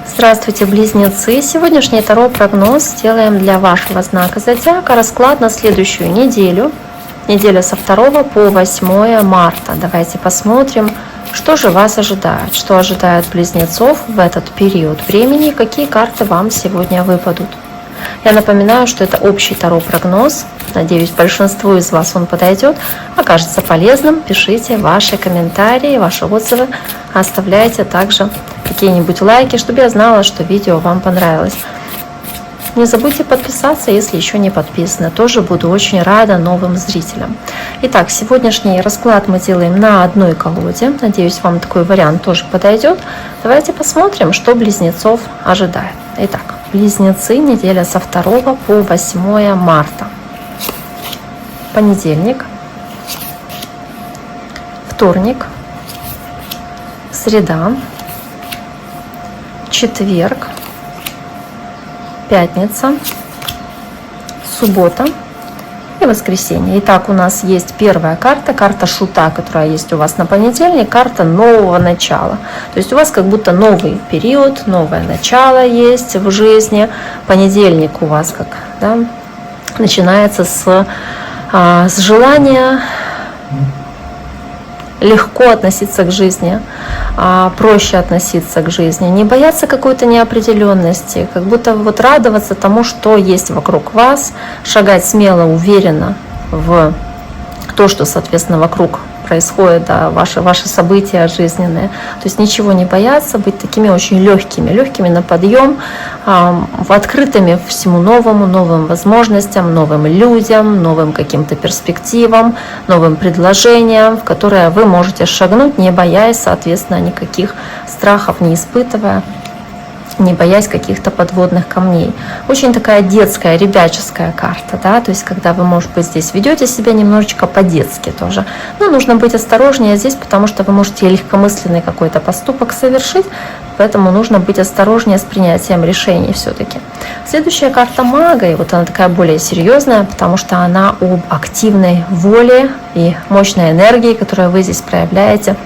Здравствуйте, близнецы! Сегодняшний таро-прогноз сделаем для вашего знака зодиака. Расклад на следующую неделю. Неделя со 2 по 8 марта. Давайте посмотрим, что же вас ожидает. Что ожидает близнецов в этот период времени. Какие карты вам сегодня выпадут. Я напоминаю, что это общий таро-прогноз. Надеюсь, большинству из вас он подойдет. Окажется полезным. Пишите ваши комментарии, ваши отзывы. Оставляйте также какие-нибудь лайки, чтобы я знала, что видео вам понравилось. Не забудьте подписаться, если еще не подписаны. Тоже буду очень рада новым зрителям. Итак, сегодняшний расклад мы делаем на одной колоде. Надеюсь, вам такой вариант тоже подойдет. Давайте посмотрим, что близнецов ожидает. Итак, близнецы, неделя со 2 по 8 марта. Понедельник, вторник, среда, четверг, пятница, суббота и воскресенье. Итак, у нас есть первая карта, карта шута, которая есть у вас на понедельник, карта нового начала. То есть у вас как будто новый период, новое начало есть в жизни. Понедельник у вас как, да, начинается с желания легко относиться к жизни, проще относиться к жизни, не бояться какой-то неопределенности, как будто вот радоваться тому, что есть вокруг вас, шагать смело, уверенно в то, что, соответственно, вокруг происходит, да, ваши события жизненные. То есть ничего не бояться, быть такими очень легкими на подъем, открытыми всему новому, новым возможностям, новым людям, новым каким-то перспективам, новым предложениям, в которые вы можете шагнуть, не боясь, соответственно, никаких страхов не испытывая, не боясь каких-то подводных камней. Очень такая детская, ребяческая карта, да, то есть когда вы, может быть, здесь ведете себя немножечко по-детски тоже. Но нужно быть осторожнее здесь, потому что вы можете легкомысленный какой-то поступок совершить, поэтому нужно быть осторожнее с принятием решений все-таки. Следующая карта мага, и вот она такая более серьезная, потому что она об активной воле и мощной энергии, которую вы здесь проявляете.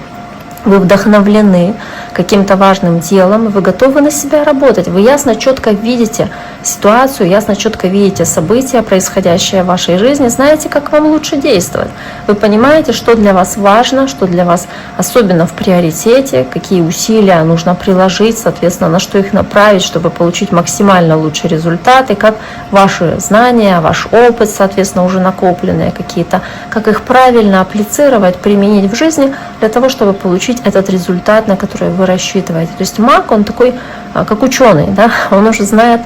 Вы вдохновлены каким-то важным делом, вы готовы на себя работать, вы ясно, четко видите ситуацию, ясно, четко видите события, происходящие в вашей жизни, знаете, как вам лучше действовать. Вы понимаете, что для вас важно, что для вас особенно в приоритете, какие усилия нужно приложить, соответственно, на что их направить, чтобы получить максимально лучший результат, и как ваши знания, ваш опыт, соответственно, уже накопленные какие-то, как их правильно апплицировать, применить в жизни для того, чтобы получить этот результат, на который вы рассчитываете. То есть маг, он такой, как ученый, да? Он уже знает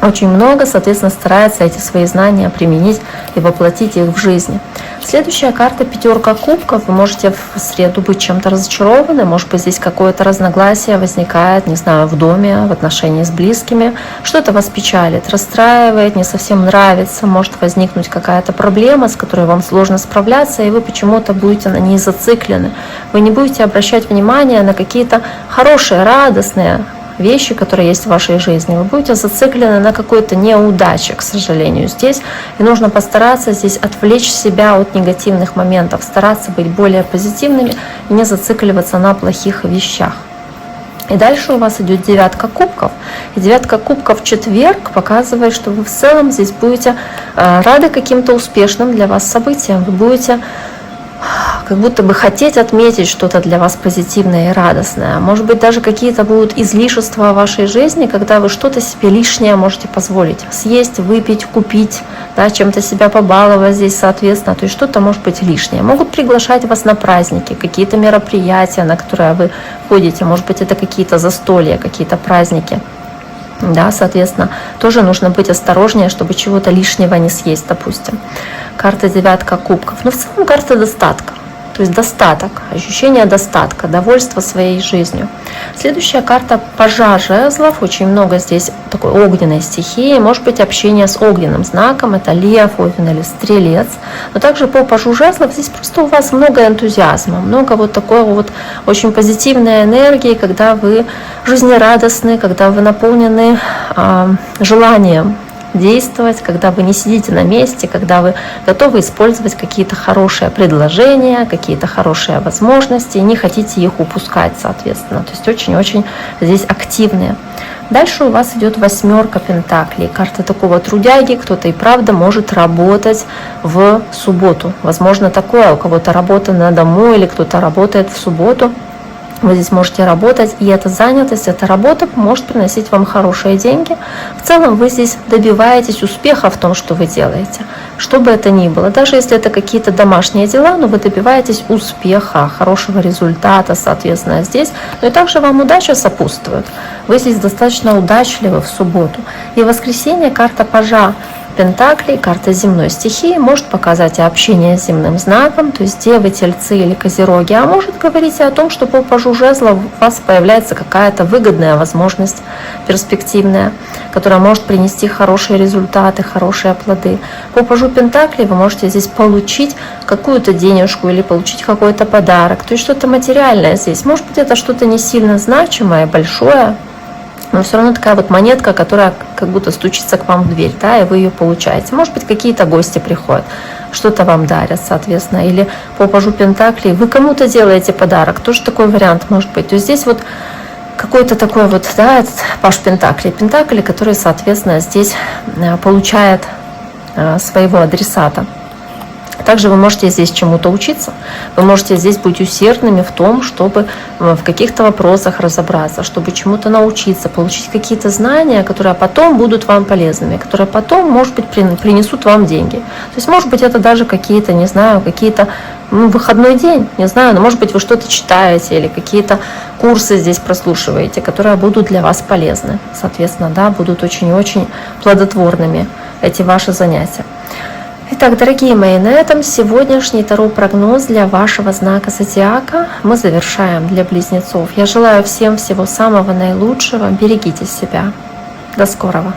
очень много, соответственно, старается эти свои знания применить и воплотить их в жизни. Следующая карта — пятерка кубков. Вы можете в среду быть чем-то разочарованы, может быть, здесь какое-то разногласие возникает, не знаю, в доме, в отношении с близкими. Что-то вас печалит, расстраивает, не совсем нравится, может возникнуть какая-то проблема, с которой вам сложно справляться, и вы почему-то будете на ней зациклены. Вы не будете обращать внимание на какие-то хорошие, радостные вещи, которые есть в вашей жизни. Вы будете зациклены на какой-то неудаче, к сожалению, здесь. И нужно постараться здесь отвлечь себя от негативных моментов, стараться быть более позитивными и не зацикливаться на плохих вещах. И дальше у вас идет девятка кубков. И девятка кубков в четверг показывает, что вы в целом здесь будете рады каким-то успешным для вас событиям. Вы будете как будто бы хотеть отметить что-то для вас позитивное и радостное. Может быть, даже какие-то будут излишества в вашей жизни, когда вы что-то себе лишнее можете позволить. Съесть, выпить, купить, да, чем-то себя побаловать здесь, соответственно. То есть что-то может быть лишнее. Могут приглашать вас на праздники, какие-то мероприятия, на которые вы ходите. Может быть, это какие-то застолья, какие-то праздники. Да, соответственно, тоже нужно быть осторожнее, чтобы чего-то лишнего не съесть, допустим. Карта девятка кубков. Но в целом карта достатка. То есть достаток, ощущение достатка, довольство своей жизнью. Следующая карта пажа жезлов. Очень много здесь такой огненной стихии. Может быть, общение с огненным знаком. Это лев, овен или стрелец. Но также по пажу жезлов здесь просто у вас много энтузиазма, много вот такой вот очень позитивной энергии, когда вы жизнерадостны, когда вы наполнены желанием действовать, когда вы не сидите на месте, когда вы готовы использовать какие-то хорошие предложения, какие-то хорошие возможности, и не хотите их упускать, соответственно. То есть очень-очень здесь активные. Дальше у вас идет 8 пентаклей. Карта такого трудяги, кто-то и правда может работать в субботу. Возможно, такое, у кого-то работа на дому или кто-то работает в субботу. Вы здесь можете работать, и эта занятость, эта работа может приносить вам хорошие деньги. В целом вы здесь добиваетесь успеха в том, что вы делаете. Что бы это ни было, даже если это какие-то домашние дела, но вы добиваетесь успеха, хорошего результата, соответственно, здесь. Но и также вам удача сопутствует. Вы здесь достаточно удачливы в субботу. И в воскресенье карта пажа Пентаклей, карта земной стихии, может показать и общение с земным знаком, то есть девы, тельцы или козероги, а может говорить и о том, что по пажу жезла у вас появляется какая-то выгодная возможность, перспективная, которая может принести хорошие результаты, хорошие плоды. По пажу Пентаклей вы можете здесь получить какую-то денежку или получить какой-то подарок, то есть что-то материальное здесь. Может быть, это что-то не сильно значимое, большое, но все равно такая вот монетка, которая как будто стучится к вам в дверь, да, и вы ее получаете. Может быть, какие-то гости приходят, что-то вам дарят, соответственно. Или по пажу Пентаклей вы кому-то делаете подарок, тоже такой вариант может быть. То есть здесь вот какой-то такой вот, да, этот паж Пентаклей, Пентакли, который, соответственно, здесь получает своего адресата. Также вы можете здесь чему-то учиться, вы можете здесь быть усердными в том, чтобы в каких-то вопросах разобраться, чтобы чему-то научиться, получить какие-то знания, которые потом будут вам полезными, которые потом, может быть, принесут вам деньги. То есть, может быть, это даже какие-то, не знаю, какие-то выходной день, не знаю, но, может быть, вы что-то читаете или какие-то курсы здесь прослушиваете, которые будут для вас полезны. Соответственно, да, будут очень и очень плодотворными эти ваши занятия. Итак, дорогие мои, на этом сегодняшний таро-прогноз для вашего знака зодиака мы завершаем для близнецов. Я желаю всем всего самого наилучшего. Берегите себя. До скорого.